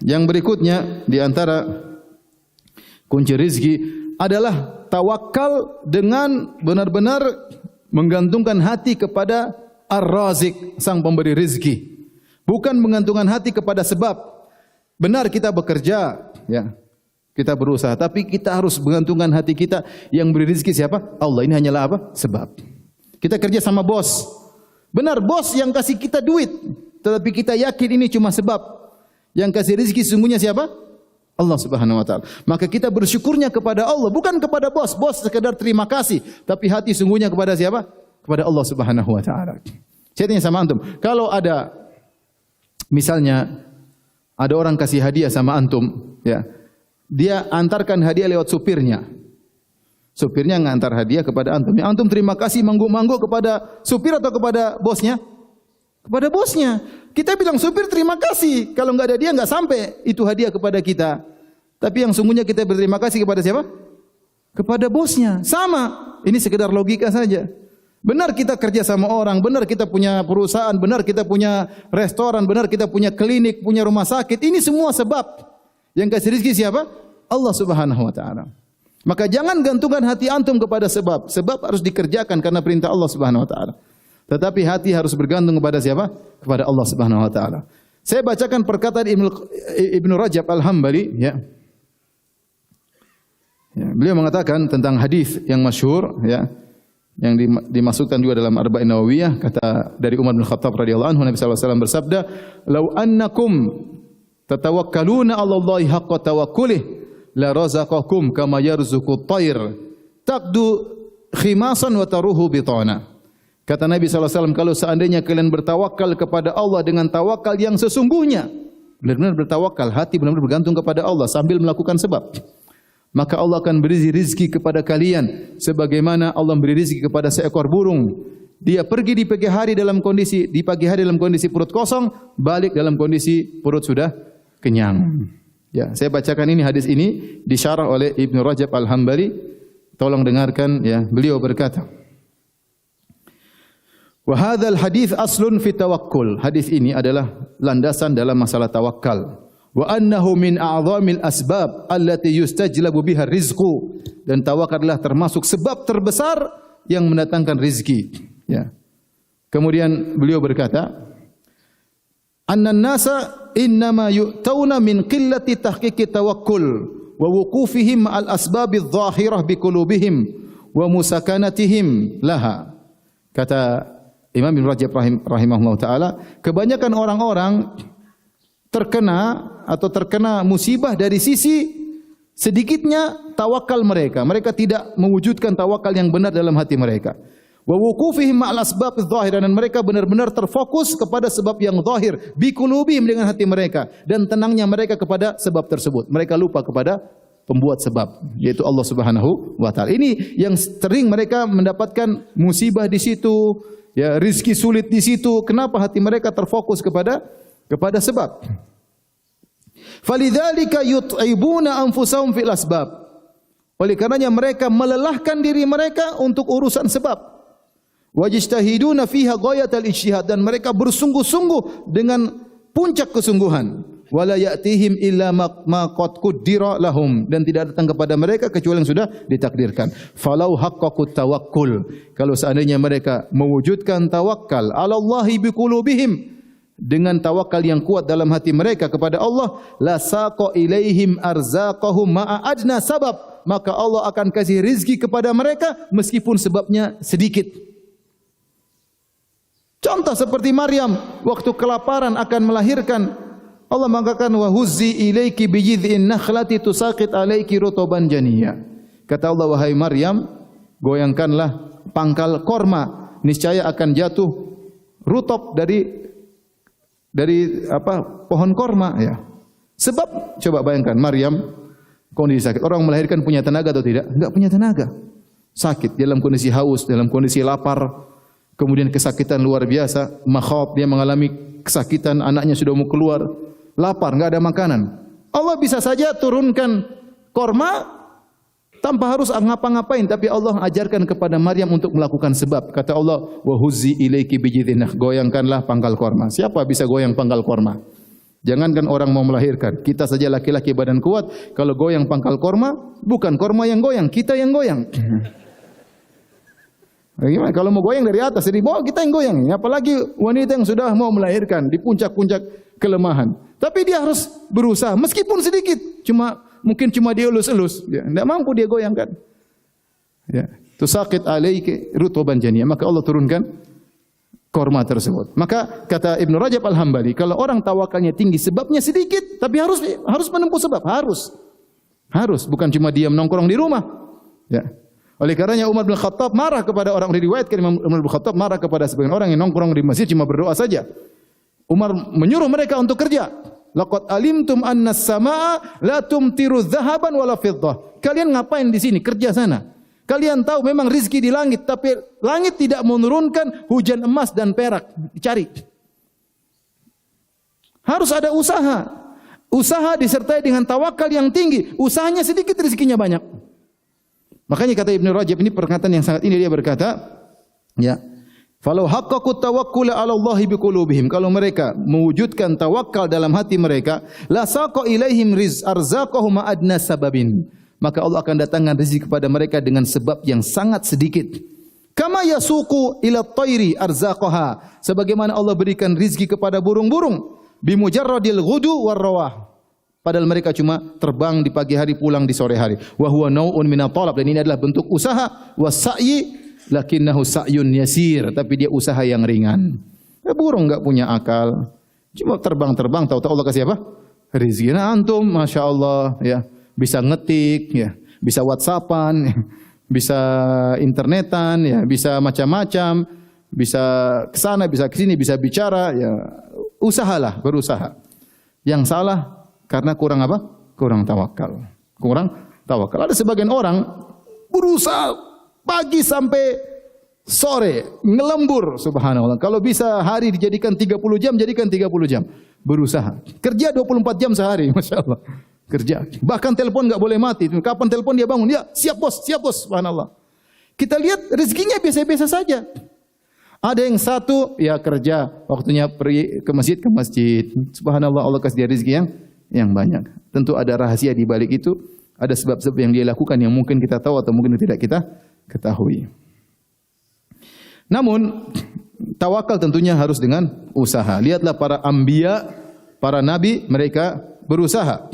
Yang berikutnya di antara kunci rizki adalah tawakal dengan benar-benar menggantungkan hati kepada Ar-Razik, sang pemberi rizki. Bukan menggantungkan hati kepada sebab. Benar kita bekerja, ya, kita berusaha, tapi kita harus menggantungkan hati kita yang beri rizki siapa? Allah. Ini hanyalah apa? Sebab. Kita kerja sama bos. Benar, bos yang kasih kita duit, tetapi kita yakin ini cuma sebab. Yang kasih rizki sesungguhnya siapa? Allah Subhanahu wa taala. Maka kita bersyukurnya kepada Allah, bukan kepada bos. Bos sekedar terima kasih, tapi hati sungguhnya kepada siapa? Kepada Allah Subhanahu wa taala. Saya tanya sama antum, kalau ada misalnya ada orang kasih hadiah sama antum, ya. Dia antarkan hadiah lewat supirnya. Supirnya ngantar hadiah kepada antum. Ya, antum terima kasih mangguk-mangguk kepada supir atau kepada bosnya? Kepada bosnya. Kita bilang supir terima kasih. Kalau enggak ada dia enggak sampai itu hadiah kepada kita. Tapi yang sungguhnya kita berterima kasih kepada siapa? Kepada bosnya. Sama. Ini sekedar logika saja. Benar kita kerja sama orang, benar kita punya perusahaan, benar kita punya restoran, benar kita punya klinik, punya rumah sakit. Ini semua sebab. Yang kasih rezeki siapa? Allah Subhanahu wa taala. Maka jangan gantungkan hati antum kepada sebab. Sebab harus dikerjakan karena perintah Allah Subhanahu wa taala. Tetapi hati harus bergantung kepada siapa? Kepada Allah Subhanahu wa taala. Saya bacakan perkataan Ibnu Rajab Al-Hambali, ya. Beliau mengatakan tentang hadis yang masyhur, ya, yang dimasukkan juga dalam Arba'in Nawawiyah, kata dari Umar bin Khattab radhiyallahu anhu, Nabi sallallahu alaihi wasallam bersabda, "Lau annakum tatawakkaluna 'ala Allahi haqqa tawakkulih la razaqakum kama yarzuqut tayr taqdu khimasan wa taruhu bitana." Kata Nabi sallallahu alaihi wasallam, kalau seandainya kalian bertawakal kepada Allah dengan tawakal yang sesungguhnya, benar-benar bertawakal, hati benar-benar bergantung kepada Allah sambil melakukan sebab, maka Allah akan beri rizki kepada kalian sebagaimana Allah beri rizki kepada seekor burung. Dia pergi di pagi hari dalam kondisi perut kosong, balik dalam kondisi perut sudah kenyang. Ya, saya bacakan ini, hadis ini disyarah oleh Ibnu Rajab Al-Hambali. Tolong dengarkan, ya. Beliau berkata, "Wa hadzal hadits aslun fi tawakkul." Hadis ini adalah landasan dalam masalah tawakal. Wa annahu min a'zamil asbab allati yustajlabu biha rizqu, dan tawakal adalah termasuk sebab terbesar yang mendatangkan rezeki, ya. Kemudian beliau berkata, "Annan nasa innama yu'tauna min qillati tahqiqi tawakkul wa wuqufihim al asbabidh dhahirah bi qulubihim wa musakanatihim laha." Kata Imam Ibnu Rajab rahimahullah taala, kebanyakan orang-orang terkena musibah dari sisi sedikitnya tawakal mereka. Mereka tidak mewujudkan tawakal yang benar dalam hati mereka. Wa wuqufihim ma'al asbab adh-dhahirah, dan mereka benar-benar terfokus kepada sebab yang zahir, bi qulubihim, dengan hati mereka, dan tenangnya mereka kepada sebab tersebut. Mereka lupa kepada pembuat sebab, yaitu Allah Subhanahu wa taala. Ini yang sering mereka mendapatkan musibah di situ, ya, rizki sulit di situ. Kenapa? Hati mereka terfokus kepada sebab. Falidzalika yut'ibuna anfusahum fil asbab. Oleh karenanya mereka melelahkan diri mereka untuk urusan sebab. Wajtahiduna fiha ghayatal ijtihad, dan mereka bersungguh-sungguh dengan puncak kesungguhan. Wala ya'tihim illa ma qad qaddira lahum, dan tidak datang kepada mereka kecuali yang sudah ditakdirkan. Falau haqqaqut tawakkul, kalau seandainya mereka mewujudkan tawakal ala Allahi biqulubihim, dengan tawakal yang kuat dalam hati mereka kepada Allah, la saqa ilaihim arzaqahum ma'a adna sabab, maka Allah akan kasih rizki kepada mereka meskipun sebabnya sedikit. Contoh seperti Maryam waktu kelaparan akan melahirkan, Allah mengatakan wa huzzi ilaiki bi jid'in nakhlati tusaqit alaiki rutuban janiyya. Kata Allah, wahai Maryam, goyangkanlah pangkal korma, niscaya akan jatuh rutub dari pohon korma, ya. Sebab coba bayangkan Maryam kondisi sakit. Orang melahirkan punya tenaga atau tidak? Enggak punya tenaga. Sakit dalam kondisi haus, dalam kondisi lapar, kemudian kesakitan luar biasa, makhaf, dia mengalami kesakitan, anaknya sudah mau keluar, lapar, enggak ada makanan. Allah bisa saja turunkan korma tanpa harus ngapa-ngapain, tapi Allah ajarkan kepada Maryam untuk melakukan sebab. Kata Allah, wa huzzi ilaiki bijidhinah, goyangkanlah pangkal korma. Siapa bisa goyang pangkal korma? Jangankan orang mau melahirkan, kita saja laki-laki badan kuat, kalau goyang pangkal korma, bukan korma yang goyang, kita yang goyang. Bagaimana? Kalau mau goyang dari atas, dari bawah kita yang goyang. Apalagi wanita yang sudah mau melahirkan di puncak-puncak kelemahan. Tapi dia harus berusaha, meskipun sedikit, mungkin cuma dia elus-elus, tidak mampu dia goyangkan. Ya, tusaqit alaiki rutuban janiyah, maka Allah turunkan korma tersebut. Maka kata Ibnu Rajab Al-Hambali, kalau orang tawakalnya tinggi, sebabnya sedikit, tapi harus menempuh sebab, harus, bukan cuma diam nongkrong di rumah. Ya. Oleh karenanya Umar bin Khattab marah kepada orang, diriwayatkan Umar bin Khattab marah kepada sebagian orang yang nongkrong di masjid cuma berdoa saja. Umar menyuruh mereka untuk kerja. Laqad alimtum anna as-samaa la tumtiru dzahaban wala fiddah. Kalian ngapain di sini? Kerja sana. Kalian tahu memang rizki di langit, tapi langit tidak menurunkan hujan emas dan perak. Dicari. Harus ada usaha. Usaha disertai dengan tawakal yang tinggi. Usahanya sedikit, rizkinya banyak. Makanya kata Ibnu Rajab, ini perkataan yang sangat ini, dia berkata, ya, falau haqqaqut tawakkula 'ala Allahi biqulubihim, kalau mereka mewujudkan tawakal dalam hati mereka, la saqa ilaihim arzaqahum adna sababin, maka Allah akan datangkan rezeki kepada mereka dengan sebab yang sangat sedikit. Kama yasuqu ila at-tayri arzaqaha, sebagaimana Allah berikan rezeki kepada burung-burung, bimujarradil ghudu war rawah, padahal mereka cuma terbang di pagi hari, pulang di sore hari. Wa huwa nau'un min at-talab, dan ini adalah bentuk usaha. Was-sa'yi lakinnahu sa'yun yasir, tapi dia usaha yang ringan. Burung enggak punya akal, cuma terbang-terbang, tahu-tahu Allah kasih apa? Rezeki. Nah, antum masya-Allah ya, bisa ngetik, ya, bisa WhatsAppan, bisa internetan, ya, bisa macam-macam, bisa ke sana, bisa ke sini, bisa bicara, ya, usahalah, berusaha. Yang salah karena kurang apa? Kurang tawakal. Kurang tawakal. Ada sebagian orang berusaha pagi sampai sore, ngelembur, subhanallah. Kalau bisa hari dijadikan 30 jam, jadikan 30 jam. Berusaha. Kerja 24 jam sehari, masya Allah. Kerja. Bahkan telepon enggak boleh mati. Kapan telepon dia bangun? Ya, siap bos, subhanallah. Kita lihat rezekinya biasa-biasa saja. Ada yang satu, ya kerja, waktunya pergi ke masjid. Subhanallah, Allah kasih dia rezeki yang banyak. Tentu ada rahasia di balik itu. Ada sebab-sebab yang dia lakukan yang mungkin kita tahu atau mungkin tidak kita ketahui. Namun, tawakal tentunya harus dengan usaha. Lihatlah para anbiya, para nabi, mereka berusaha.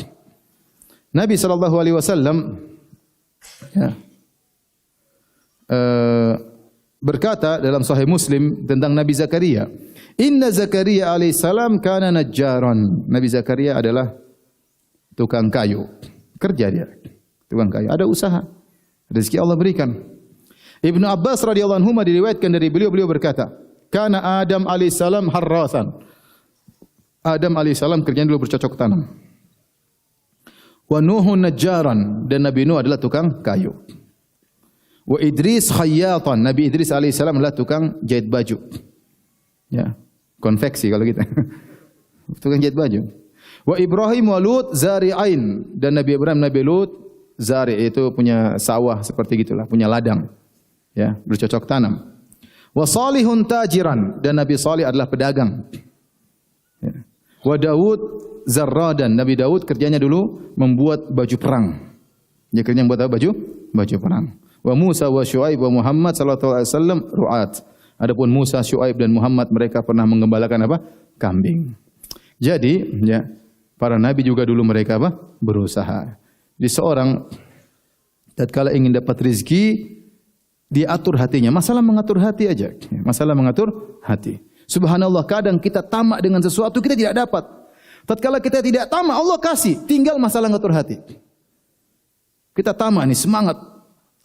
Nabi SAW ya, berkata dalam Sahih Muslim tentang Nabi Zakaria, Inna Zakaria alaihissalam kana najjaran. Nabi Zakaria adalah tukang kayu. Kerja dia, tukang kayu. Ada usaha. Rezeki Allah berikan. Ibnu Abbas radhiyallahu anhu diriwayatkan dari beliau berkata, kana Adam alaihissalam harrasan. Adam alaihissalam kerjanya dulu bercocok tanam. Wa Nuhun najjaran, dan Nabi Nuh adalah tukang kayu. Wa Idris khayyatan, Nabi Idris alaihissalam adalah tukang jahit baju. Ya, konveksi kalau kita. Tukang jahit baju. Wa Ibrahim wa Lut zari'ain, dan Nabi Ibrahim, Nabi Lut, zari' itu punya sawah seperti gitulah, punya ladang. Ya, bercocok tanam. Wa Salihun tajiran, dan Nabi Salih adalah pedagang. Ya. Wa Daud zarradan, Nabi Daud kerjanya dulu membuat baju perang. Dia kerjanya membuat baju perang. Wa Musa wa Syuaib wa Muhammad sallallahu alaihi wasallam ru'at. Adapun Musa, Syuaib dan Muhammad mereka pernah menggembalakan apa? Kambing. Jadi, ya, para nabi juga dulu mereka apa? Berusaha. Jadi seorang tatkala ingin dapat rezeki, dia atur hatinya. Masalah mengatur hati aja. Masalah mengatur hati. Subhanallah, kadang kita tamak dengan sesuatu kita tidak dapat. Tatkala kita tidak tamak, Allah kasih. Tinggal masalah ngatur hati. Kita tamak nih, semangat.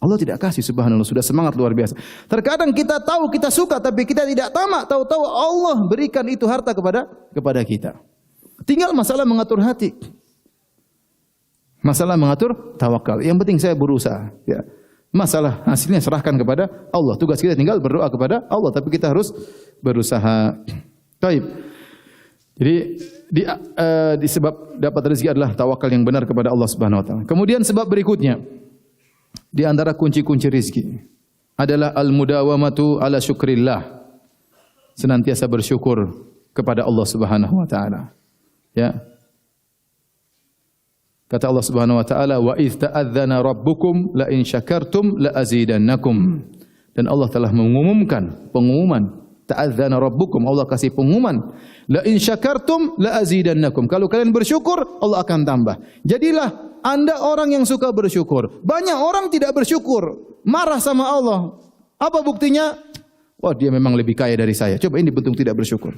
Allah tidak kasih, subhanallah. Sudah semangat luar biasa. Terkadang kita tahu, kita suka, tapi kita tidak tamak. Tahu-tahu Allah berikan itu harta kepada kita. Tinggal masalah mengatur hati. Masalah mengatur tawakal. Yang penting saya berusaha. Ya. Masalah hasilnya serahkan kepada Allah. Tugas kita tinggal berdoa kepada Allah. Tapi kita harus berusaha. Baik. Jadi di sebab dapat rezeki adalah tawakal yang benar kepada Allah Subhanahu wa taala. Kemudian sebab berikutnya di antara kunci-kunci rezeki adalah al-mudawamatu ala syukrillah. Senantiasa bersyukur kepada Allah Subhanahu wa taala. Ya. Kata Allah Subhanahu wa taala, "Wa idz ta'adzana rabbukum la in syakartum la azidannakum." Dan Allah telah mengumumkan pengumuman, ta'adzana rabbukum, Allah kasih pengumuman, la in syakartum la azidannakum. Kalau kalian bersyukur, Allah akan tambah. Jadilah Anda orang yang suka bersyukur. Banyak orang tidak bersyukur, marah sama Allah. Apa buktinya? Wah, dia memang lebih kaya dari saya. Coba ini bentuk tidak bersyukur.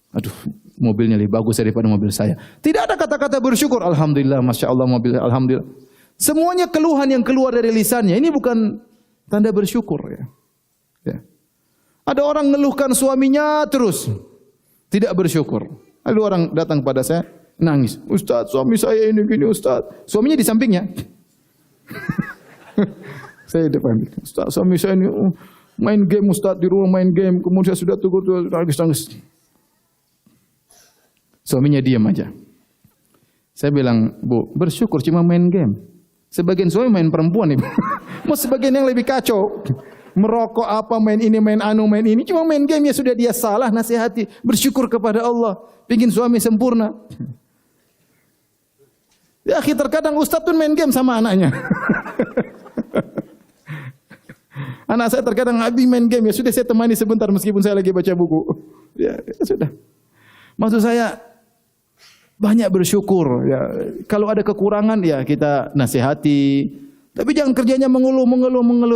Aduh, mobilnya lebih bagus daripada mobil saya. Tidak ada kata-kata bersyukur. Alhamdulillah, Masya Allah mobil, Alhamdulillah. Semuanya keluhan yang keluar dari lisannya. Ini bukan tanda bersyukur. Ya. Ya. Ada orang ngeluhkan suaminya terus. Tidak bersyukur. Lalu orang datang pada saya, nangis. Ustaz, suami saya ini gini Ustaz. Suaminya di sampingnya. Saya depan. Ustaz, suami saya ini main game Ustaz, di rumah main game. Kemudian saya sudah tunggu, nangis. Suaminya diam aja. Saya bilang, Bu, bersyukur cuma main game. Sebagian suami main perempuan ibu. Mau sebagian yang lebih kacau. Merokok apa, main ini, main anu, main ini. Cuma main game ya sudah, dia salah, nasihati. Bersyukur kepada Allah. Pingin suami sempurna. Ya akhir terkadang Ustaz pun main game sama anaknya. Anak saya terkadang habis main game. Ya sudah saya temani sebentar meskipun saya lagi baca buku. Ya sudah. Maksud saya, banyak bersyukur. Ya, kalau ada kekurangan ya kita nasihati. Tapi jangan kerjanya mengeluh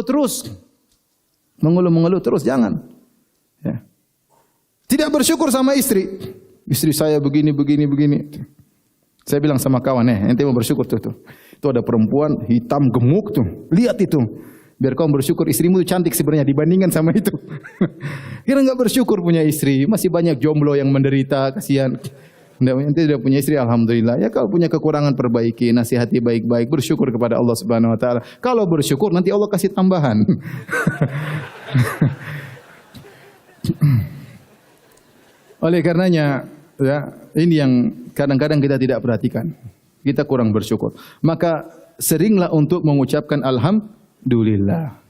terus. Mengeluh terus, jangan. Ya. Tidak bersyukur sama istri. Istri saya begini. Saya bilang sama kawan, ente mau bersyukur tuh. Itu ada perempuan hitam gemuk tuh. Lihat itu. Biar kau bersyukur istrimu itu cantik sebenarnya dibandingkan sama itu. Kira enggak bersyukur punya istri. Masih banyak jomblo yang menderita, kasihan. Ente sudah punya istri, alhamdulillah. Ya kalau punya kekurangan perbaiki, nasihati baik-baik, bersyukur kepada Allah Subhanahu wa taala. Kalau bersyukur nanti Allah kasih tambahan. Oleh karenanya, ya, ini yang kadang-kadang kita tidak perhatikan. Kita kurang bersyukur. Maka seringlah untuk mengucapkan alhamdulillah.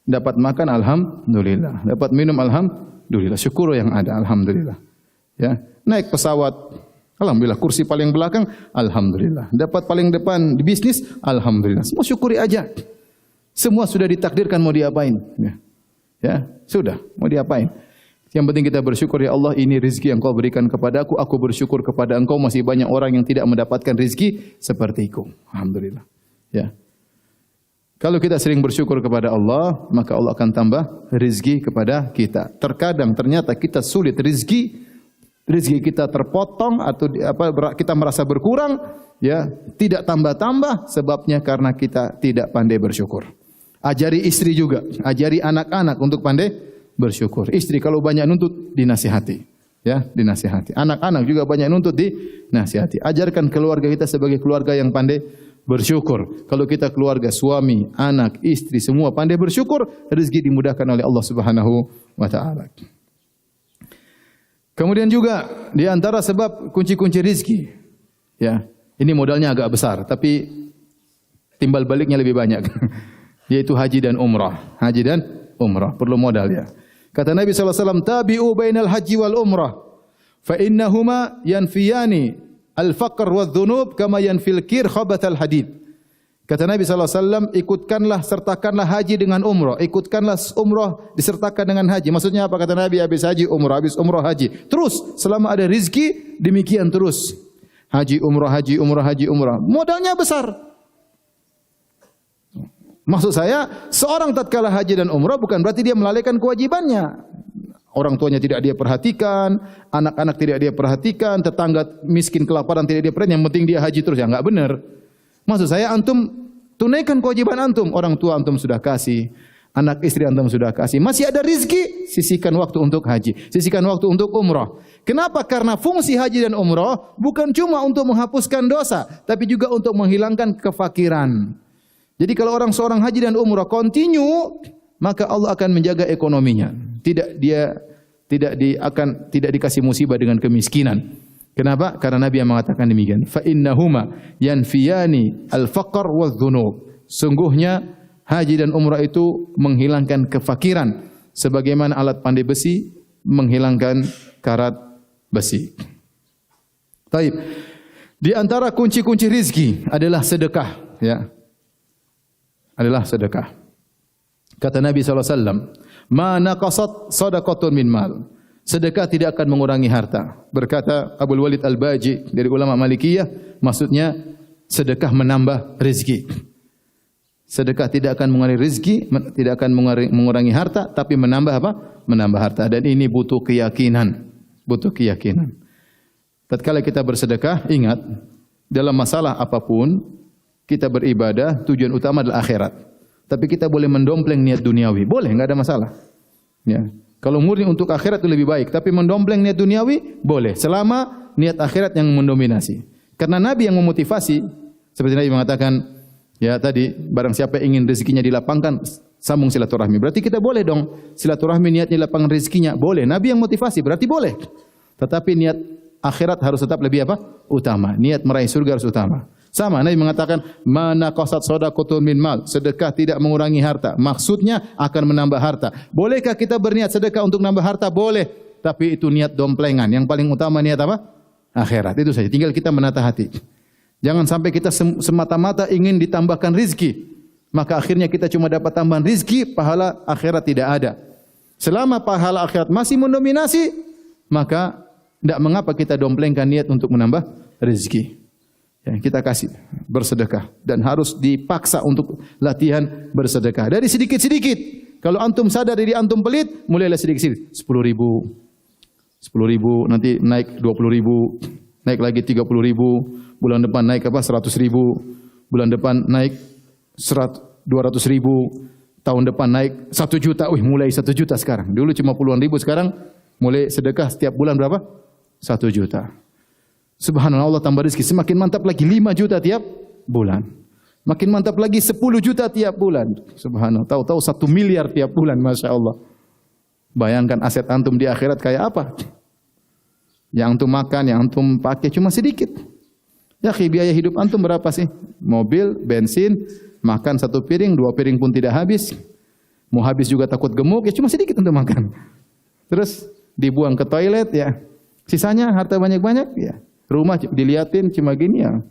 Dapat makan alhamdulillah, dapat minum alhamdulillah. Syukur yang ada, alhamdulillah. Ya, naik pesawat, alhamdulillah. Kursi paling belakang, alhamdulillah. Dapat paling depan di bisnis, alhamdulillah. Semua syukuri aja. Semua sudah ditakdirkan mau diapain. Ya, sudah mau diapain. Yang penting kita bersyukur, ya Allah, ini rezeki yang Kau berikan kepadaku. Aku bersyukur kepada Engkau. Masih banyak orang yang tidak mendapatkan rezeki sepertiku. Alhamdulillah. Ya. Kalau kita sering bersyukur kepada Allah, maka Allah akan tambah rezeki kepada kita. Terkadang ternyata kita sulit rezeki kita terpotong atau kita merasa berkurang, ya, tidak tambah-tambah, sebabnya karena kita tidak pandai bersyukur. Ajari istri juga, ajari anak-anak untuk pandai bersyukur. Istri kalau banyak nuntut, dinasihati, ya, dinasihati. Anak-anak juga banyak nuntut, dinasihati. Ajarkan keluarga kita sebagai keluarga yang pandai bersyukur. Kalau kita keluarga, suami, anak, istri semua pandai bersyukur, rezeki dimudahkan oleh Allah Subhanahu wa taala. Kemudian juga di antara sebab kunci-kunci rizki, ya, ini modalnya agak besar, tapi timbal baliknya lebih banyak, yaitu haji dan umrah. Haji dan umrah perlu modal, ya. Kata Nabi SAW, tabi'u bainal haji wal umrah, fa innahuma yanfiyani al-faqr wa dhunub kama yanfil kir khabatal hadid. Kata Nabi SAW, ikutkanlah, sertakanlah haji dengan umrah. Ikutkanlah umrah disertakan dengan haji. Maksudnya apa? Kata Nabi, habis haji umrah, habis umrah haji. Terus, selama ada rizki, demikian terus. Haji umrah, haji umrah, haji umrah. Modalnya besar. Maksud saya, seorang tatkala haji dan umrah bukan berarti dia melalaikan kewajibannya. Orang tuanya tidak dia perhatikan, anak-anak tidak dia perhatikan, tetangga miskin kelaparan tidak dia perhatikan, yang penting dia haji terus. Ya enggak benar. Maksud saya, antum tunaikan kewajiban antum. Orang tua antum sudah kasih, anak istri antum sudah kasih. Masih ada rizki, sisihkan waktu untuk haji, sisihkan waktu untuk umrah. Kenapa? Karena fungsi haji dan umrah bukan cuma untuk menghapuskan dosa, tapi juga untuk menghilangkan kefakiran. Jadi kalau seorang haji dan umrah continue, maka Allah akan menjaga ekonominya. Tidak dikasih musibah dengan kemiskinan. Kenapa? Karena Nabi yang mengatakan demikian. Fa innahuma yanfiyani al-faqr wadh-dhunub. Sungguhnya haji dan umrah itu menghilangkan kefakiran sebagaimana alat pandai besi menghilangkan karat besi. Taib. Di antara kunci-kunci rizki adalah sedekah, ya. Adalah sedekah. Kata Nabi SAW, "Ma naqasat shadaqatun min mal." Sedekah tidak akan mengurangi harta. Berkata Abdul Walid Al-Baji dari ulama Malikiyah, maksudnya sedekah menambah rezeki. Sedekah tidak akan mengurangi rezeki, tidak akan mengurangi harta, tapi menambah apa? Menambah harta. Dan ini butuh keyakinan. Butuh keyakinan. Tatkala kita bersedekah, ingat, dalam masalah apapun, kita beribadah, tujuan utama adalah akhirat. Tapi kita boleh mendompleng niat duniawi. Boleh, enggak ada masalah. Ya. Kalau murni untuk akhirat itu lebih baik. Tapi mendompleng niat duniawi, boleh. Selama niat akhirat yang mendominasi. Karena Nabi yang memotivasi, seperti Nabi mengatakan, ya tadi, barang siapa ingin rezekinya dilapangkan, sambung silaturahmi. Berarti kita boleh dong, silaturahmi niatnya dilapangkan rezekinya. Boleh. Nabi yang motivasi, berarti boleh. Tetapi niat akhirat harus tetap lebih apa? Utama. Niat meraih surga harus utama. Sama, Nabi mengatakan, "Mana qasat shadaqatun min mal." Sedekah tidak mengurangi harta. Maksudnya akan menambah harta. Bolehkah kita berniat sedekah untuk menambah harta? Boleh. Tapi itu niat domplengan. Yang paling utama niat apa? Akhirat. Itu saja. Tinggal kita menata hati. Jangan sampai kita semata-mata ingin ditambahkan rizki. Maka akhirnya kita cuma dapat tambahan rizki, pahala akhirat tidak ada. Selama pahala akhirat masih mendominasi, maka tidak mengapa kita domplengkan niat untuk menambah rizki. Ya, kita kasih bersedekah dan harus dipaksa untuk latihan bersedekah dari sedikit-sedikit. Kalau antum sadar diri antum pelit, mulailah sedikit-sedikit. 10.000, 10.000, nanti naik 20.000, naik lagi 30.000, bulan depan naik apa? 100.000, bulan depan naik 200.000, tahun depan naik 1 juta. Wih, mulai 1 juta sekarang. Dulu cuma puluhan ribu, sekarang mulai sedekah setiap bulan berapa? 1 juta. Subhanallah, Allah tambah rezeki. Semakin mantap lagi 5 juta tiap bulan. Makin mantap lagi 10 juta tiap bulan. Subhanallah, tahu-tahu 1 miliar tiap bulan. Masya Allah. Bayangkan aset antum di akhirat kayak apa? Yang antum makan, yang antum pakai cuma sedikit. Ya, biaya hidup antum berapa sih? Mobil, bensin, makan 1 piring, 2 piring pun tidak habis. Mau habis juga takut gemuk, ya cuma sedikit untuk makan. Terus dibuang ke toilet, ya. Sisanya harta banyak-banyak, ya. Rumah diliatin cuma gini, ya.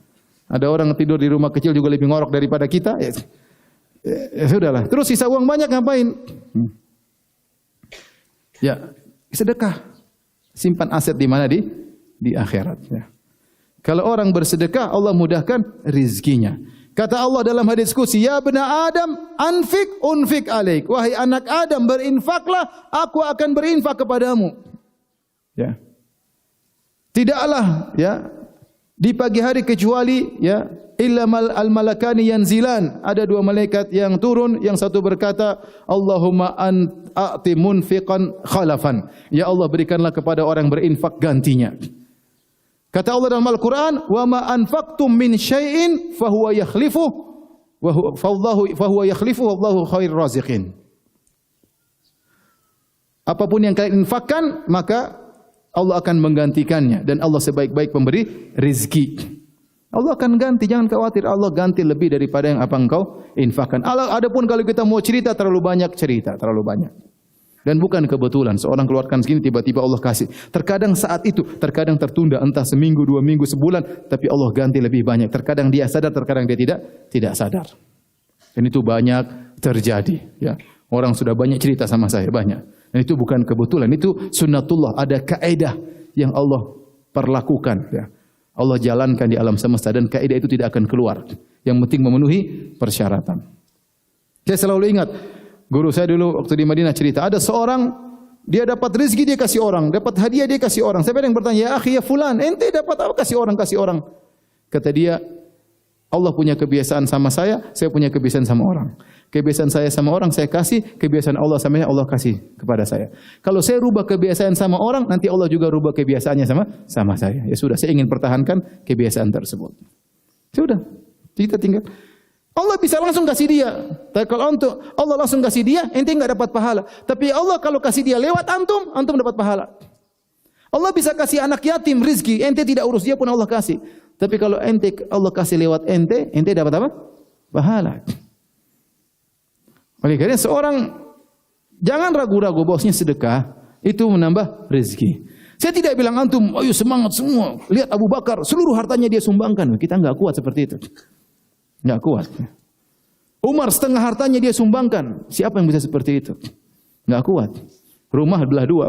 Ada orang tidur di rumah kecil juga lebih ngorok daripada kita. Ya sudahlah. Terus sisa uang banyak ngapain? Ya, sedekah. Simpan aset di mana? Di akhirat. Ya. Kalau orang bersedekah, Allah mudahkan rizkinya. Kata Allah dalam hadis qudsi, "Ya bena Adam, anfik unfik alaik." Wahai anak Adam, berinfaklah, aku akan berinfak kepadamu. Ya. Tidaklah ya di pagi hari kecuali ya illa al malakani yanzilan, ada 2 malaikat yang turun, yang satu berkata, "Allahumma a'ti munfiqan khalafan." Ya Allah, berikanlah kepada orang berinfak gantinya. Kata Allah dalam Al-Qur'an, "Wa ma anfaqtum min syai'in fahuwa yakhlifuh wa huwa yakhlifuhu wallahu khairur raziqin." Apapun yang kalian infakkan, maka Allah akan menggantikannya dan Allah sebaik-baik pemberi rizki. Allah akan ganti, jangan khawatir. Allah ganti lebih daripada yang apa engkau infakkan. Adapun kalau kita mau cerita terlalu banyak cerita, terlalu banyak. Dan bukan kebetulan seorang keluarkan segini tiba-tiba Allah kasih. Terkadang saat itu, terkadang tertunda entah seminggu, 2 minggu, sebulan, tapi Allah ganti lebih banyak. Terkadang dia sadar, terkadang dia tidak sadar. Dan itu banyak terjadi. Ya, orang sudah banyak cerita sama saya, banyak. Dan itu bukan kebetulan, itu sunnatullah, ada kaidah yang Allah perlakukan. Ya. Allah jalankan di alam semesta dan kaidah itu tidak akan keluar. Yang penting memenuhi persyaratan. Saya selalu ingat, guru saya dulu waktu di Madinah cerita, ada seorang, dia dapat rezeki dia kasih orang, dapat hadiah dia kasih orang. Saya yang bertanya, "Ya akhi ya fulan, ente dapat apa kasih orang?" Kata dia, "Allah punya kebiasaan sama saya punya kebiasaan sama orang. Kebiasaan saya sama orang saya kasih, kebiasaan Allah sama saya Allah kasih kepada saya. Kalau saya rubah kebiasaan sama orang, nanti Allah juga rubah kebiasaannya sama saya. Ya sudah, saya ingin pertahankan kebiasaan tersebut." Sudah, kita tinggal. Allah bisa langsung kasih dia. Tapi kalau untuk Allah langsung kasih dia, ente enggak dapat pahala. Tapi Allah kalau kasih dia lewat antum dapat pahala. Allah bisa kasih anak yatim rizki, ente tidak urus dia pun Allah kasih. Tapi kalau Allah kasih lewat ente dapat apa? Pahala. Oleh karena seorang jangan ragu-ragu bahwasanya sedekah itu menambah rezeki. Saya tidak bilang antum, ayo semangat semua. Lihat Abu Bakar, seluruh hartanya dia sumbangkan. Kita enggak kuat seperti itu. Enggak kuat. Umar setengah hartanya dia sumbangkan. Siapa yang bisa seperti itu? Enggak kuat. Rumah belah dua.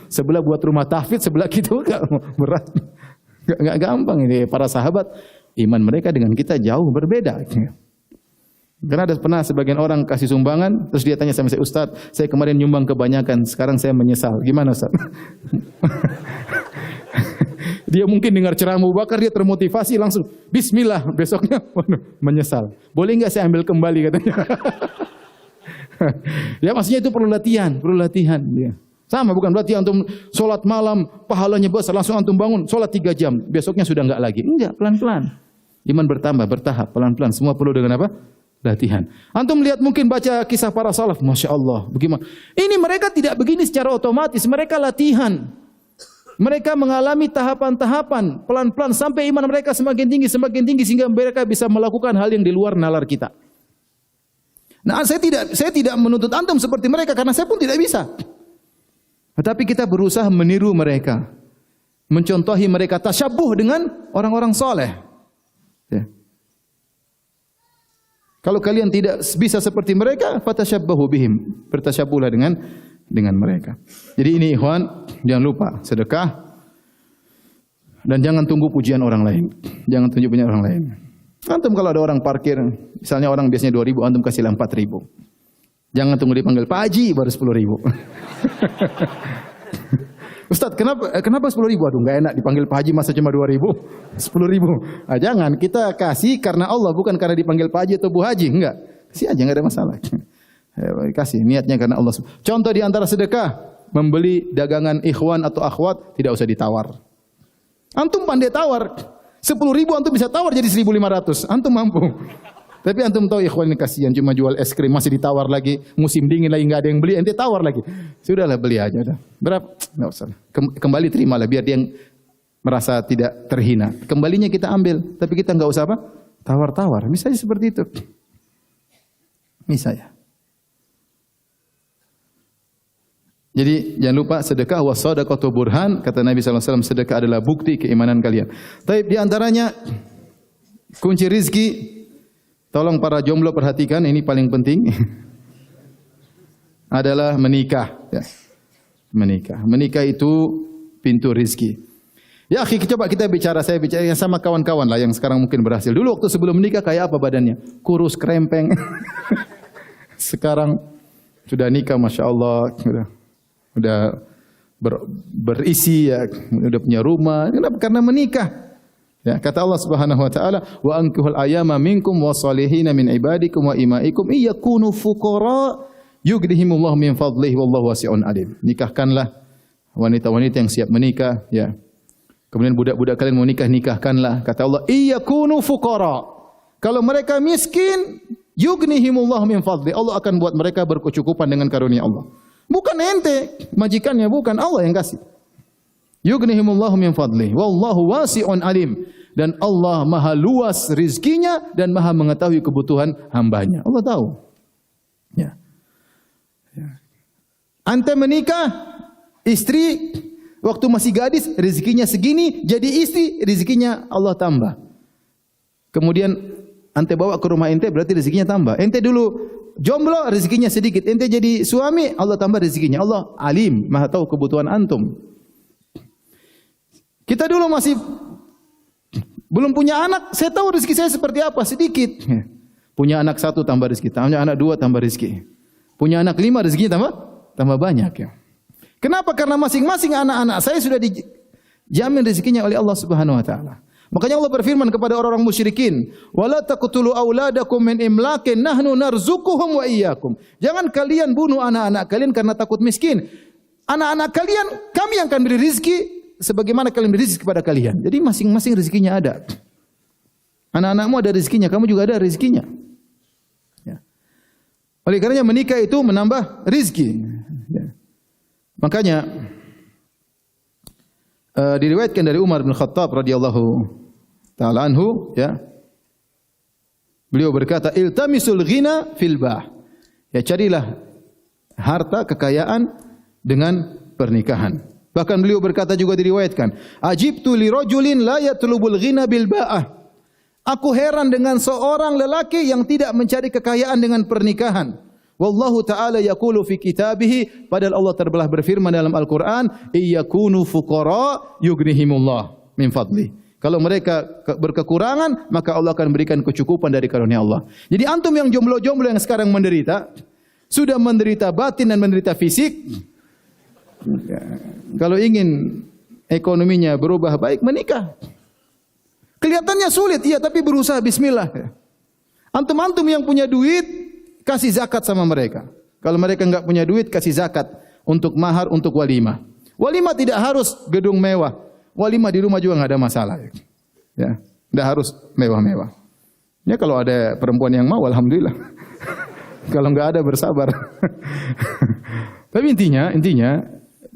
Sebelah buat rumah tahfidz, sebelah kita enggak berat. Enggak gampang ini. Para sahabat, iman mereka dengan kita jauh berbeda. Karena ada pernah sebagian orang kasih sumbangan, terus dia tanya sama saya, Ustaz, saya kemarin nyumbang kebanyakan, sekarang saya menyesal. Gimana Ustaz? Dia mungkin dengar ceramah Abu Bakar, dia termotivasi langsung, Bismillah, besoknya menyesal. Boleh enggak saya ambil kembali katanya. Ya maksudnya itu perlu latihan. Ya. Sama bukan berarti antum sholat malam, pahalanya besar, langsung antum bangun, sholat 3 jam, besoknya sudah enggak lagi. Enggak, pelan-pelan. Iman bertambah, bertahap, pelan-pelan. Semua perlu dengan apa? Latihan. Antum lihat mungkin baca kisah para salaf, Masya Allah, bagaimana? Ini mereka tidak begini secara otomatis, mereka latihan. Mereka mengalami tahapan-tahapan, pelan-pelan sampai iman mereka semakin tinggi sehingga mereka bisa melakukan hal yang di luar nalar kita. Nah, saya tidak menuntut antum seperti mereka karena saya pun tidak bisa. Tetapi kita berusaha meniru mereka, mencontohi mereka, tasyabuh dengan orang-orang soleh. Ya. Kalau kalian tidak bisa seperti mereka, fatashabbahu bihim. Bertasyabuhlah dengan mereka. Jadi ini ikhwan, jangan lupa sedekah dan jangan tunggu pujian orang lain. Jangan tunggu pujian orang lain. Antum kalau ada orang parkir, misalnya orang biasanya 2.000, antum kasihlah 4.000. Jangan tunggu dipanggil Pak Haji baru 10.000. Ustaz, kenapa 10.000? Aduh, enggak enak dipanggil Pak Haji masa cuma 2.000, 10.000. Ah, jangan, kita kasih karena Allah, bukan karena dipanggil Pak Haji atau Bu Haji, enggak. Kasih aja, enggak ada masalah. Kasih, niatnya karena Allah. Contoh di antara sedekah, membeli dagangan ikhwan atau akhwat tidak usah ditawar. Antum pandai tawar. 10.000 antum bisa tawar jadi 1.500. Antum mampu. Tapi antum tahu ikhwan ini kasihan cuma jual es krim masih ditawar lagi, musim dingin lagi enggak ada yang beli, ente tawar lagi. Sudahlah beli aja udah. Berapa? Enggak usah. Kembali terimalah biar dia merasa tidak terhina. Kembalinya kita ambil, tapi kita enggak usah apa? Tawar-tawar. Misalnya seperti itu. Misalnya. Jadi jangan lupa sedekah was shadaqatu burhan, kata Nabi sallallahu alaihi wasallam, sedekah adalah bukti keimanan kalian. Tapi di antaranya kunci rizki, tolong para jomblo perhatikan, ini paling penting. Adalah menikah, ya. Menikah. Menikah itu pintu rizki. Ya, akhi, coba saya bicara sama kawan-kawan lah yang sekarang mungkin berhasil. Dulu waktu sebelum menikah kayak apa badannya? Kurus, krempeng. Sekarang sudah nikah, Masya Allah, udah berisi, ya, udah punya rumah. Kenapa? Karena menikah. Ya, kata Allah Subhanahu wa taala, "Wa ankihul ayyama minkum wassalihina min ibadikum wa imaikum iyakunu fuqara yughnihimullahu min fadlihi wallahu wasi'un alim." Nikahkanlah wanita-wanita yang siap menikah, ya. Kemudian budak-budak kalian mau nikah, nikahkanlah. Kata Allah, iyakunu fuqara. Kalau mereka miskin, yughnihimullahu min fadli. Allah akan buat mereka berkecukupan dengan karunia Allah. Bukan ente, majikannya bukan, Allah yang kasih. Yughnihimullahu min fadli wallahu wasi'un alim. Dan Allah maha luas rizkinya dan maha mengetahui kebutuhan hambanya. Allah tahu. Ya. Ante menikah, istri waktu masih gadis rezekinya segini, jadi istri rezekinya Allah tambah. Kemudian ante bawa ke rumah ente berarti rezekinya tambah. Ente dulu jomblo rezekinya sedikit, ente jadi suami Allah tambah rezekinya. Allah alim, maha tahu kebutuhan antum. Kita dulu masih belum punya anak, saya tahu rezeki saya seperti apa, sedikit. Punya anak 1 tambah rezeki, punya anak 2 tambah rezeki. Punya anak 5 rezekinya tambah banyak, ya. Kenapa? Karena masing-masing anak-anak saya sudah dijamin rezekinya oleh Allah Subhanahu wa taala. Makanya Allah berfirman kepada orang-orang musyrikin, "Wala taqtulu auladakum min imlakin nahnu narzuquhum wa iyyakum." Jangan kalian bunuh anak-anak kalian karena takut miskin. Anak-anak kalian kami yang akan beri rezeki sebagaimana kalian beri rezeki kepada kalian. Jadi masing-masing rezekinya ada. Anak-anakmu ada rezekinya, kamu juga ada rezekinya. Ya. Oleh karenanya menikah itu menambah rezeki. Ya. Makanya diriwayatkan dari Umar bin Khattab radhiyallahu taala anhu, ya. Beliau berkata, "Iltamisul ghina fil bah." Ya, carilah harta kekayaan dengan pernikahan. Bahkan beliau berkata juga diriwayatkan, "Ajibtu li rajulin la yatlubul ghina bil ba'ah." Aku heran dengan seorang lelaki yang tidak mencari kekayaan dengan pernikahan. Wallahu ta'ala yaqulu fi kitabih, padahal Allah terbelah berfirman dalam Al-Qur'an, "Iyakunu fuqara yughnihimullah min fadli." Kalau mereka berkekurangan, maka Allah akan berikan kecukupan dari karunia Allah. Jadi antum yang jomblo-jomblo yang sekarang menderita, sudah menderita batin dan menderita fisik, kalau ingin ekonominya berubah baik, menikah. Kelihatannya sulit, iya, tapi berusaha, bismillah. Antum-antum yang punya duit, kasih zakat sama mereka. Kalau mereka enggak punya duit, kasih zakat untuk mahar, untuk walimah. Walimah tidak harus gedung mewah. Walimah di rumah juga enggak ada masalah. Ya, enggak harus mewah-mewah. Ya kalau ada perempuan yang mau, alhamdulillah. Kalau enggak ada, bersabar. Tapi intinya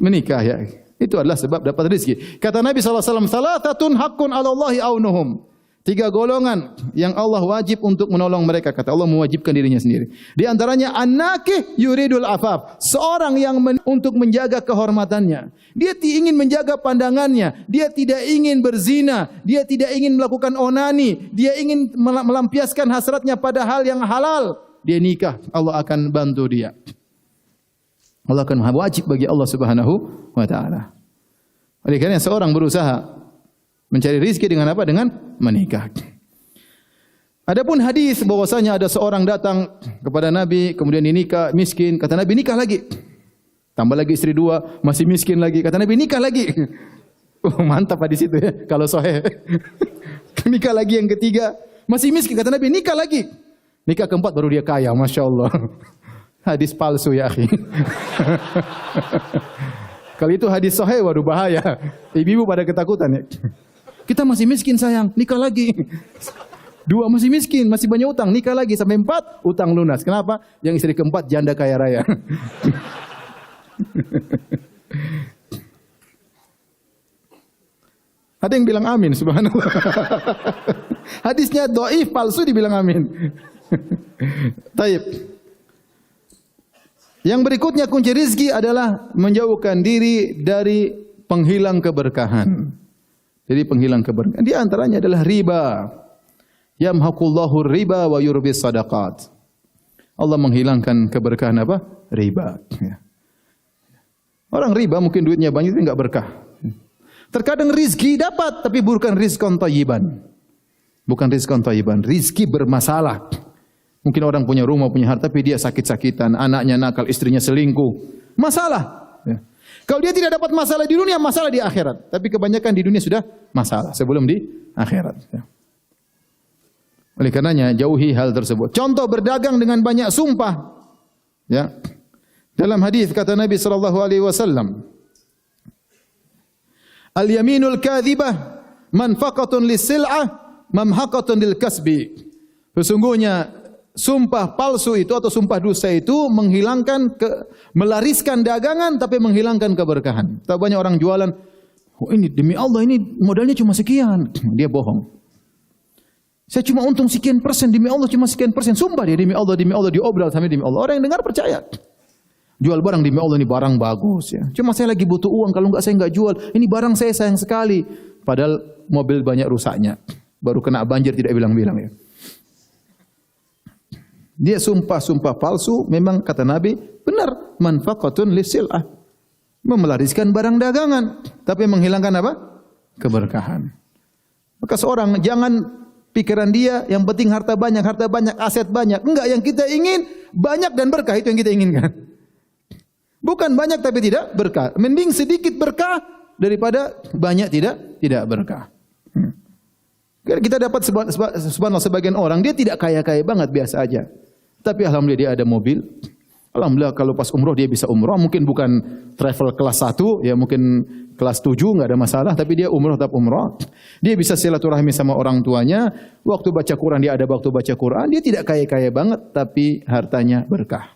menikah ya. Itu adalah sebab dapat rezeki. Kata Nabi SAW, "Salatatun haqqun 'ala Allahi aunuhum." 3 golongan yang Allah wajib untuk menolong mereka. Kata Allah mewajibkan dirinya sendiri. Di antaranya an-nakih yuridul afaf. Seorang yang untuk menjaga kehormatannya. Dia ingin menjaga pandangannya. Dia tidak ingin berzina. Dia tidak ingin melakukan onani. Dia ingin melampiaskan hasratnya pada hal yang halal. Dia nikah. Allah akan bantu dia. Allah akan wajib bagi Allah Subhanahu wa taala. Oleh karena seorang berusaha mencari rezeki dengan apa? Dengan menikah. Adapun hadis bahwasanya ada seorang datang kepada Nabi kemudian dinikah, miskin, kata Nabi nikah lagi. Tambah lagi istri 2, masih miskin lagi. Kata Nabi nikah lagi. Mantap hadis itu ya kalau sahih. Nikah lagi yang ketiga, masih miskin, kata Nabi nikah lagi. Nikah keempat baru dia kaya, Masya Allah. Hadis palsu ya akhi. Kalau itu hadis sahih, waduh bahaya. Ibu-ibu pada ketakutan ya. Kita masih miskin sayang, nikah lagi. 2 masih miskin, masih banyak utang, nikah lagi. Sampai 4, utang lunas. Kenapa? Yang istri keempat janda kaya raya. Ada yang bilang amin, subhanallah. Hadisnya dhaif, palsu, dibilang amin. Taib. Yang berikutnya kunci rizki adalah menjauhkan diri dari penghilang keberkahan. Jadi penghilang keberkahan. Di antaranya adalah riba. Yamhaqullahu riba wa yurbis sadaqat. Allah menghilangkan keberkahan apa? Riba. Orang riba mungkin duitnya banyak tapi enggak berkah. Terkadang rizki dapat tapi bukan rizqan thayyiban. Bukan rizqan thayyiban, rizki bermasalah. Mungkin orang punya rumah, punya harta, tapi dia sakit-sakitan, anaknya nakal, istrinya selingkuh. Masalah. Ya. Kalau dia tidak dapat masalah di dunia, masalah di akhirat. Tapi kebanyakan di dunia sudah masalah sebelum di akhirat. Ya. Oleh karenanya jauhi hal tersebut. Contoh berdagang dengan banyak sumpah. Ya. Dalam hadis kata Nabi SAW, "Al-yaminul kadhibah manfaqatun lis-sil'ah mamhaqatun lil-kasbi." Sesungguhnya sumpah palsu itu atau sumpah dusta itu melariskan dagangan tapi menghilangkan keberkahan. Tak banyak orang jualan, oh ini demi Allah ini modalnya cuma sekian, dia bohong. Saya cuma untung sekian persen, demi Allah cuma sekian persen. Sumpah dia demi Allah diobral sampai demi Allah. Orang yang dengar percaya. Jual barang demi Allah, ini barang bagus ya. Cuma saya lagi butuh uang, kalau enggak saya enggak jual. Ini barang saya sayang sekali. Padahal mobil banyak rusaknya. Baru kena banjir tidak bilang-bilang ya. Dia sumpah-sumpah palsu, memang kata Nabi, benar, manfaqatun lisil'ah. Memelariskan barang dagangan, tapi menghilangkan apa? Keberkahan. Maka seorang jangan pikiran dia yang penting harta banyak, aset banyak. Enggak, yang kita ingin banyak dan berkah, itu yang kita inginkan. Bukan banyak tapi tidak berkah. Mending sedikit berkah daripada banyak tidak berkah. Kita dapat subhanallah sebagian orang dia tidak kaya-kaya banget, biasa aja. Tapi alhamdulillah dia ada mobil. Alhamdulillah kalau pas umroh dia bisa umroh. Mungkin bukan travel kelas 1, ya mungkin kelas 7 enggak ada masalah, tapi dia umroh tetap umroh. Dia bisa silaturahmi sama orang tuanya. Waktu baca Quran dia ada waktu baca Quran. Dia tidak kaya-kaya banget tapi hartanya berkah.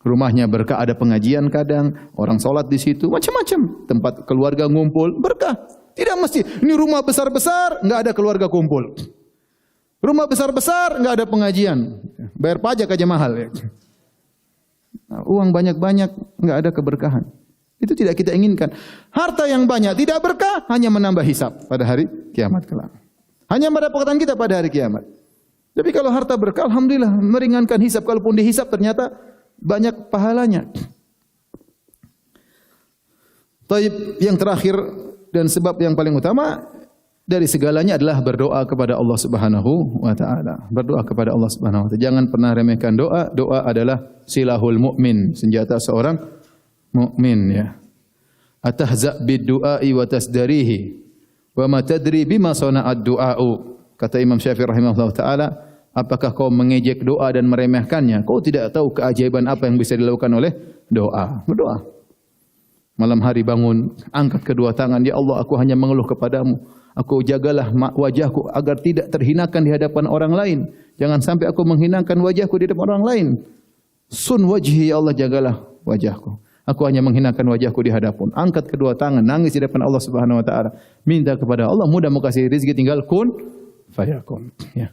Rumahnya berkah, ada pengajian kadang, orang sholat di situ, macam-macam. Tempat keluarga ngumpul, berkah. Tidak mesti, ini rumah besar-besar, enggak ada keluarga kumpul. Rumah besar-besar, enggak ada pengajian. Bayar pajak aja mahal. Ya. Nah, uang banyak-banyak, enggak ada keberkahan. Itu tidak kita inginkan. Harta yang banyak tidak berkah, hanya menambah hisab pada hari kiamat kelak. Hanya mendapatkan kita pada hari kiamat. Tapi kalau harta berkah, alhamdulillah meringankan hisab. Kalaupun dihisab ternyata banyak pahalanya. Taib, yang terakhir dan sebab yang paling utama dari segalanya adalah berdoa kepada Allah Subhanahu wa taala. Berdoa kepada Allah Subhanahu wa taala. Jangan pernah remehkan doa. Doa adalah silahul mukmin, senjata seorang mukmin ya. Atahza bid-du'ai wa tasdarihi wa ma tadri bima sana'ad du'a'u. Kata Imam Syafi'i rahimahullah taala, apakah kau mengejek doa dan meremehkannya? Kau tidak tahu keajaiban apa yang bisa dilakukan oleh doa. Berdoa. Malam hari bangun, angkat kedua tangan, ya Allah, aku hanya mengeluh kepadamu. Aku jagalah wajahku agar tidak terhinakan di hadapan orang lain. Jangan sampai aku menghinakan wajahku di hadapan orang lain. Sun wajhi, ya Allah, jagalah wajahku. Aku hanya menghinakan wajahku di hadapan. Angkat kedua tangan, nangis di hadapan Allah Subhanahu wa taala. Minta kepada Allah, mudah mau kasih rezeki, tinggal kun fayakun. Ya.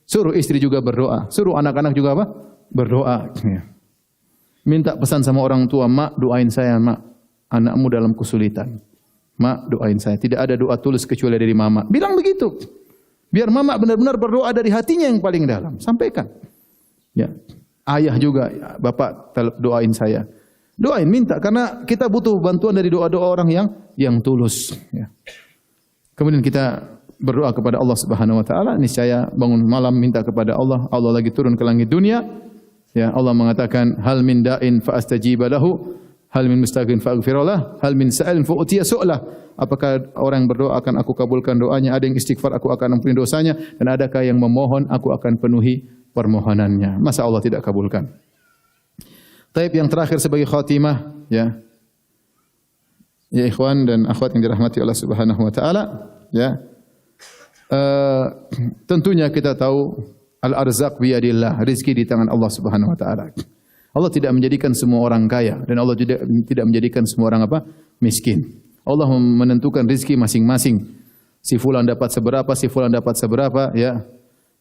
Suruh istri juga berdoa, suruh anak-anak juga apa? Berdoa. Ya. Minta pesan sama orang tua, mak doain saya, mak. Anakmu dalam kesulitan. Mak, doain saya. Tidak ada doa tulus kecuali dari mama. Bilang begitu. Biar mama benar-benar berdoa dari hatinya yang paling dalam. Sampaikan. Ya. Ayah juga, ya, bapak doain saya. Doain, minta. Karena kita butuh bantuan dari doa-doa orang yang tulus. Ya. Kemudian kita berdoa kepada Allah Subhanahu wa taala. Niscaya bangun malam minta kepada Allah. Allah lagi turun ke langit dunia. Ya, Allah mengatakan, hal min da'in fa astajiba lahu. Hal min mustaghfin fa'aghfirullah, hal min sa'ilin fa'utiya su'lah. Apakah orang yang berdoa akan aku kabulkan doanya, ada yang istighfar aku akan ampuni dosanya, dan adakah yang memohon aku akan penuhi permohonannya. Masa Allah tidak kabulkan? Taib, yang terakhir sebagai khatimah ya. Ya ikhwan dan akhwat yang dirahmati Allah Subhanahu wa taala, ya. Tentunya kita tahu al-arzaq biyadillah, rezeki di tangan Allah Subhanahu wa taala. Allah tidak menjadikan semua orang kaya dan Allah tidak menjadikan semua orang apa? Miskin. Allah menentukan rezeki masing-masing. Si fulan dapat seberapa, si fulan dapat seberapa, ya.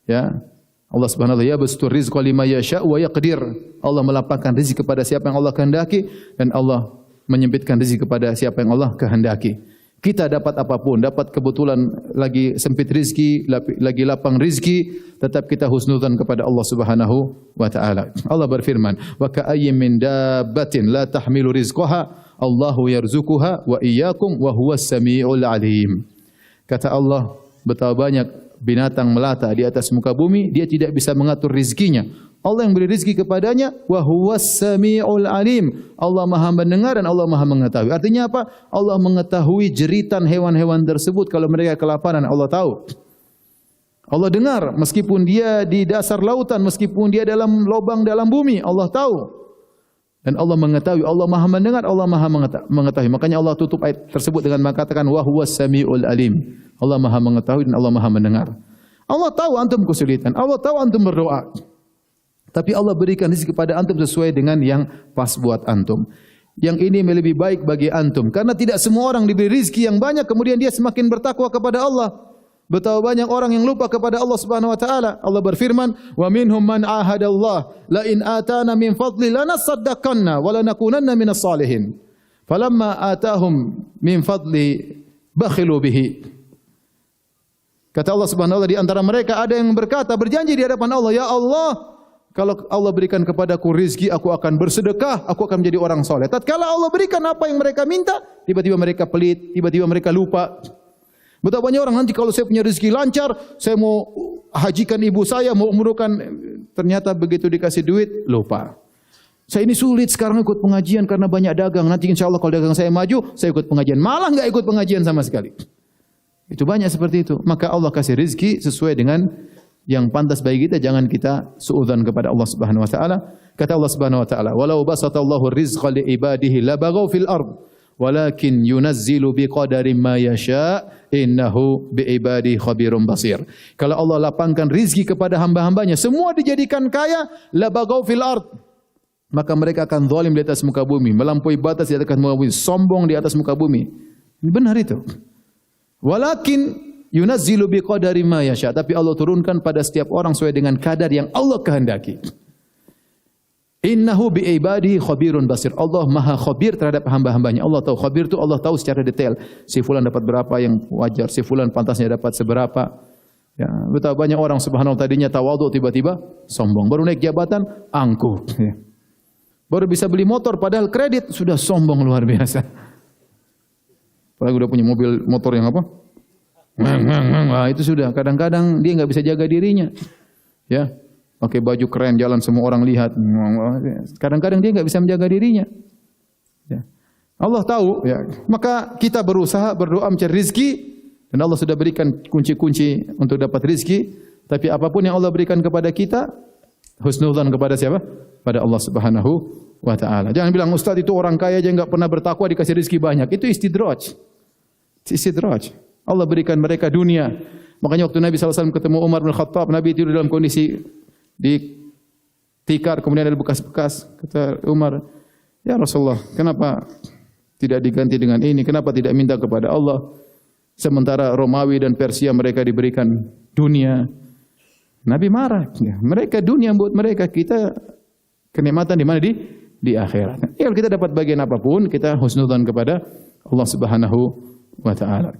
Ya. Allah Subhanahu wa taala yabsutur rizqa liman yasha' wa yaqdir. Allah melapangkan rezeki kepada siapa yang Allah kehendaki dan Allah menyempitkan rezeki kepada siapa yang Allah kehendaki. Kita dapat apapun, dapat kebetulan lagi sempit rizki, lagi lapang rizki, tetap kita husnudzan kepada Allah Subhanahu wa taala. Allah berfirman, "Wa ka'ayyin min dabbatin la tahmilu rizqaha, Allahu yarzuquha wa iyyakum wa huwas samiul alim." Kata Allah, betapa banyak binatang melata di atas muka bumi, dia tidak bisa mengatur rizkinya. Allah yang beri rezeki kepadanya, wa huwas samiul alim. Allah Maha mendengar dan Allah Maha mengetahui. Artinya apa? Allah mengetahui jeritan hewan-hewan tersebut kalau mereka kelaparan, Allah tahu. Allah dengar meskipun dia di dasar lautan, meskipun dia dalam lubang dalam bumi, Allah tahu. Dan Allah mengetahui, Allah Maha mendengar, Allah Maha mengetahui. Makanya Allah tutup ayat tersebut dengan mengatakan wa huwas samiul alim. Allah Maha mengetahui dan Allah Maha mendengar. Allah tahu antum kesulitan, Allah tahu antum berdoa. Tapi Allah berikan rezeki kepada antum sesuai dengan yang pas buat antum. Yang ini lebih baik bagi antum. Karena tidak semua orang diberi rezeki yang banyak, kemudian dia semakin bertakwa kepada Allah. Betapa banyak orang yang lupa kepada Allah Subhanahu wa taala. Allah berfirman, "Wa minhum man ahadallah la in atana min fadli lanasaddaqanna wa lanakunanna minas salihin." Falamma atahum min fadli bakhilu bihi. Kata Allah Subhanahu wa taala, di antara mereka ada yang berkata, berjanji di hadapan Allah, "Ya Allah, kalau Allah berikan kepadaku rizki, aku akan bersedekah, aku akan menjadi orang soleh." Tatkala Allah berikan apa yang mereka minta, tiba-tiba mereka pelit, tiba-tiba mereka lupa. Betapa banyak orang nanti kalau saya punya rezeki lancar, saya mau hajikan ibu saya, mau umrohkan, ternyata begitu dikasih duit, lupa. Saya ini sulit sekarang ikut pengajian karena banyak dagang. Nanti insya Allah kalau dagang saya maju, saya ikut pengajian. Malah enggak ikut pengajian sama sekali. Itu banyak seperti itu. Maka Allah kasih rezeki sesuai dengan yang pantas bagi kita, jangan kita suudzon kepada Allah Subhanahu wa taala. Kata Allah Subhanahu wa taala, "Walau basatallahu rizqa li ibadihi labaghaw fil ard, walakin yunazzilu biqadari ma yasha, innahu bi ibadihi khabirum basir." Kalau Allah lapangkan rizki kepada hamba-hambanya, semua dijadikan kaya, labaghaw fil ard, maka mereka akan zalim di atas muka bumi, melampaui batas di atas muka bumi, sombong di atas muka bumi. Benar itu. Walakin yunazzilu biqadari ma yasha, tapi Allah turunkan pada setiap orang sesuai dengan kadar yang Allah kehendaki. Innahu bi ibadihi khabirun basir. Allah Maha khabir terhadap hamba-hambanya. Allah tahu, khabir itu Allah tahu secara detail. Si fulan dapat berapa yang wajar, si fulan pantasnya dapat seberapa. Ya, betapa banyak orang subhanallah tadinya tawadhu tiba-tiba sombong. Baru naik jabatan angkuh. Ya. Baru bisa beli motor padahal kredit sudah sombong luar biasa. Apalagi udah punya mobil motor yang apa? Nah, itu sudah kadang-kadang dia enggak bisa jaga dirinya. Ya. Pakai baju keren, jalan semua orang lihat. Kadang-kadang dia enggak bisa menjaga dirinya. Ya. Allah tahu, ya. Maka kita berusaha berdoa mencari rezeki dan Allah sudah berikan kunci-kunci untuk dapat rezeki. Tapi apapun yang Allah berikan kepada kita, husnudzan kepada siapa? Pada Allah Subhanahu wa taala. Jangan bilang ustaz itu orang kaya aja enggak pernah bertakwa dikasih rezeki banyak. Itu istidraj. Istidraj. Allah berikan mereka dunia. Makanya waktu Nabi SAW ketemu Umar bin Khattab, Nabi tidur dalam kondisi di tikar, kemudian ada bekas-bekas. Kata Umar, ya Rasulullah, kenapa tidak diganti dengan ini? Kenapa tidak minta kepada Allah? Sementara Romawi dan Persia mereka diberikan dunia. Nabi marah. Mereka dunia buat mereka, kita kenikmatan di mana? Di akhirat. Ya, kalau kita dapat bagian apapun, kita husnudzan kepada Allah Subhanahu wa taala.